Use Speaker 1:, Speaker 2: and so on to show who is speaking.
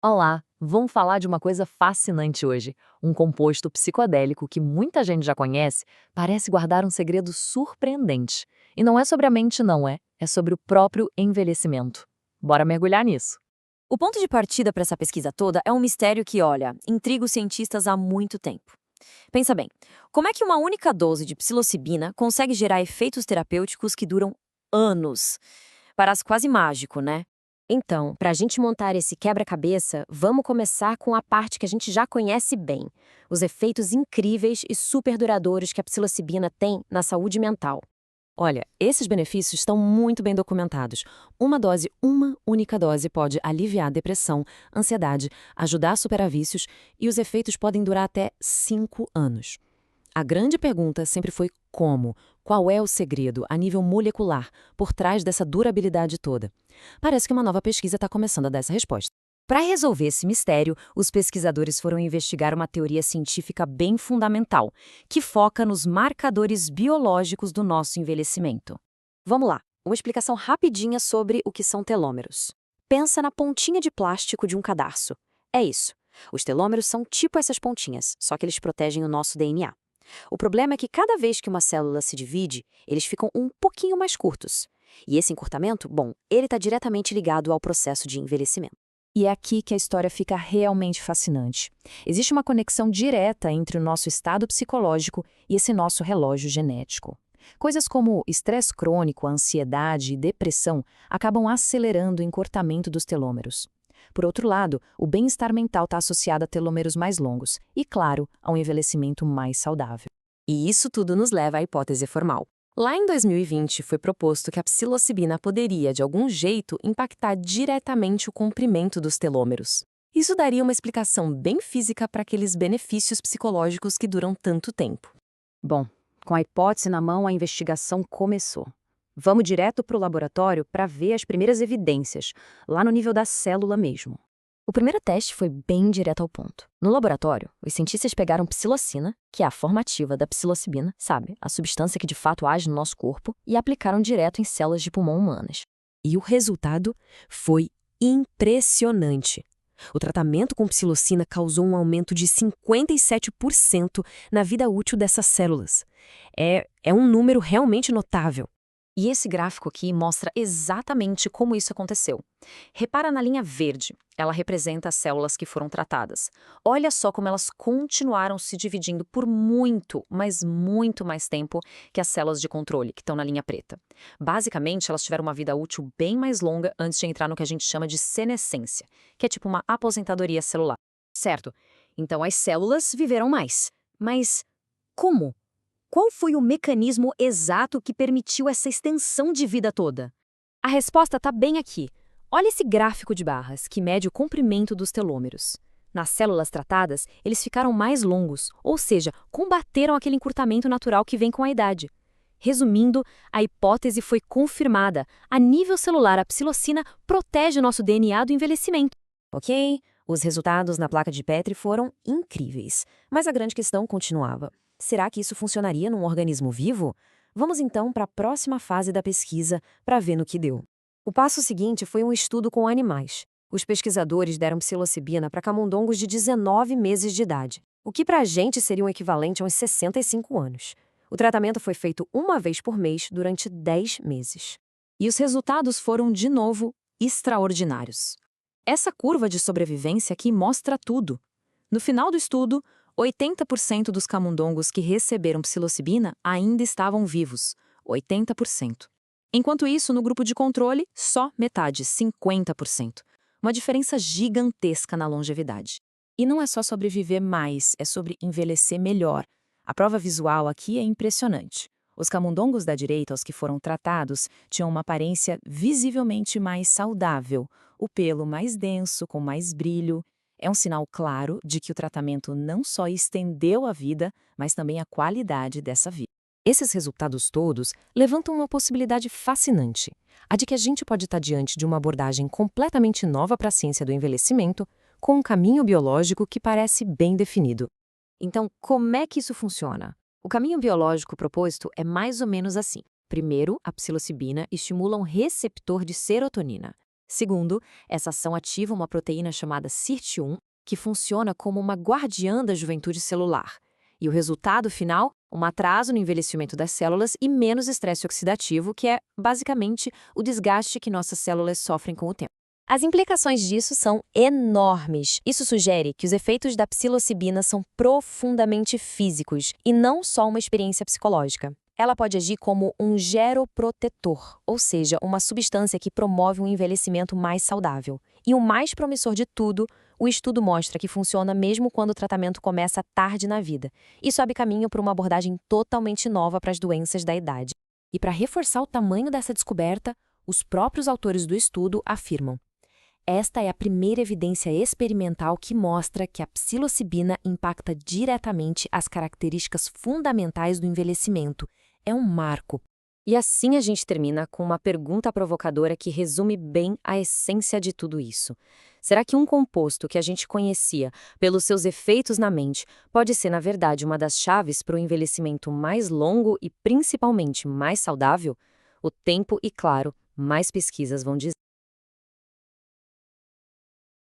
Speaker 1: Olá, vamos falar de uma coisa fascinante hoje. Um composto psicodélico que muita gente já conhece parece guardar um segredo surpreendente. E não é sobre a mente, não é? É sobre o próprio envelhecimento. Bora mergulhar nisso.
Speaker 2: O ponto de partida para essa pesquisa toda é um mistério que, olha, intriga os cientistas há muito tempo. Pensa bem, como é que uma única dose de psilocibina consegue gerar efeitos terapêuticos que duram anos? Parece quase mágico, né?
Speaker 3: Então, para a gente montar esse quebra-cabeça, vamos começar com a parte que a gente já conhece bem: os efeitos incríveis e super duradouros que a psilocibina tem na saúde mental.
Speaker 2: Olha, esses benefícios estão muito bem documentados. Uma única dose pode aliviar a depressão, ansiedade, ajudar a superar vícios e os efeitos podem durar até 5 anos. A grande pergunta sempre foi como? Qual é o segredo, a nível molecular, por trás dessa durabilidade toda? Parece que uma nova pesquisa está começando a dar essa resposta. Para resolver esse mistério, os pesquisadores foram investigar uma teoria científica bem fundamental, que foca nos marcadores biológicos do nosso envelhecimento.
Speaker 3: Vamos lá, uma explicação rapidinha sobre o que são telômeros. Pensa na pontinha de plástico de um cadarço. É isso. Os telômeros são tipo essas pontinhas, só que eles protegem o nosso DNA. O problema é que cada vez que uma célula se divide, eles ficam um pouquinho mais curtos. E esse encurtamento, bom, ele está diretamente ligado ao processo de envelhecimento.
Speaker 4: E é aqui que a história fica realmente fascinante. Existe uma conexão direta entre o nosso estado psicológico e esse nosso relógio genético. Coisas como estresse crônico, ansiedade e depressão acabam acelerando o encurtamento dos telômeros. Por outro lado, o bem-estar mental está associado a telômeros mais longos e, claro, a um envelhecimento mais saudável.
Speaker 2: E isso tudo nos leva à hipótese formal. Lá em 2020, foi proposto que a psilocibina poderia, de algum jeito, impactar diretamente o comprimento dos telômeros. Isso daria uma explicação bem física para aqueles benefícios psicológicos que duram tanto tempo.
Speaker 4: Bom, com a hipótese na mão, a investigação começou. Vamos direto para o laboratório para ver as primeiras evidências, lá no nível da célula mesmo. O primeiro teste foi bem direto ao ponto. No laboratório, os cientistas pegaram psilocina, que é a forma ativa da psilocibina, sabe, a substância que de fato age no nosso corpo, e aplicaram direto em células de pulmão humanas.
Speaker 2: E o resultado foi impressionante. O tratamento com psilocina causou um aumento de 57% na vida útil dessas células. É um número realmente notável.
Speaker 1: E esse gráfico aqui mostra exatamente como isso aconteceu. Repara na linha verde, ela representa as células que foram tratadas. Olha só como elas continuaram se dividindo por muito, mas muito mais tempo que as células de controle, que estão na linha preta. Basicamente, elas tiveram uma vida útil bem mais longa antes de entrar no que a gente chama de senescência, que é tipo uma aposentadoria celular. Certo, então as células viveram mais. Mas como? Qual foi o mecanismo exato que permitiu essa extensão de vida toda?
Speaker 3: A resposta está bem aqui. Olha esse gráfico de barras, que mede o comprimento dos telômeros. Nas células tratadas, eles ficaram mais longos, ou seja, combateram aquele encurtamento natural que vem com a idade. Resumindo, a hipótese foi confirmada. A nível celular, a psilocina protege o nosso DNA do envelhecimento.
Speaker 2: Ok, os resultados na placa de Petri foram incríveis, mas a grande questão continuava. Será que isso funcionaria num organismo vivo? Vamos então para a próxima fase da pesquisa para ver no que deu. O passo seguinte foi um estudo com animais. Os pesquisadores deram psilocibina para camundongos de 19 meses de idade, o que para a gente seria um equivalente a uns 65 anos. O tratamento foi feito uma vez por mês durante 10 meses. E os resultados foram, de novo, extraordinários. Essa curva de sobrevivência aqui mostra tudo. No final do estudo, 80% dos camundongos que receberam psilocibina ainda estavam vivos, 80%. Enquanto isso, no grupo de controle, só metade, 50%. Uma diferença gigantesca na longevidade. E não é só sobreviver mais, é sobre envelhecer melhor. A prova visual aqui é impressionante. Os camundongos da direita, os que foram tratados, tinham uma aparência visivelmente mais saudável, o pelo mais denso, com mais brilho. É um sinal claro de que o tratamento não só estendeu a vida, mas também a qualidade dessa vida. Esses resultados todos levantam uma possibilidade fascinante, a de que a gente pode estar diante de uma abordagem completamente nova para a ciência do envelhecimento, com um caminho biológico que parece bem definido.
Speaker 3: Então, como é que isso funciona? O caminho biológico proposto é mais ou menos assim. Primeiro, a psilocibina estimula um receptor de serotonina. Segundo, essa ação ativa uma proteína chamada SIRT1, que funciona como uma guardiã da juventude celular. E o resultado final? Um atraso no envelhecimento das células e menos estresse oxidativo, que é, basicamente, o desgaste que nossas células sofrem com o tempo.
Speaker 2: As implicações disso são enormes. Isso sugere que os efeitos da psilocibina são profundamente físicos e não só uma experiência psicológica. Ela pode agir como um geroprotetor, ou seja, uma substância que promove um envelhecimento mais saudável. E o mais promissor de tudo, o estudo mostra que funciona mesmo quando o tratamento começa tarde na vida. Isso abre caminho para uma abordagem totalmente nova para as doenças da idade. E para reforçar o tamanho dessa descoberta, os próprios autores do estudo afirmam: esta é a primeira evidência experimental que mostra que a psilocibina impacta diretamente as características fundamentais do envelhecimento. É um marco.
Speaker 1: E assim a gente termina com uma pergunta provocadora que resume bem a essência de tudo isso. Será que um composto que a gente conhecia pelos seus efeitos na mente pode ser, na verdade, uma das chaves para o envelhecimento mais longo e principalmente mais saudável? O tempo e, claro, mais pesquisas vão dizer.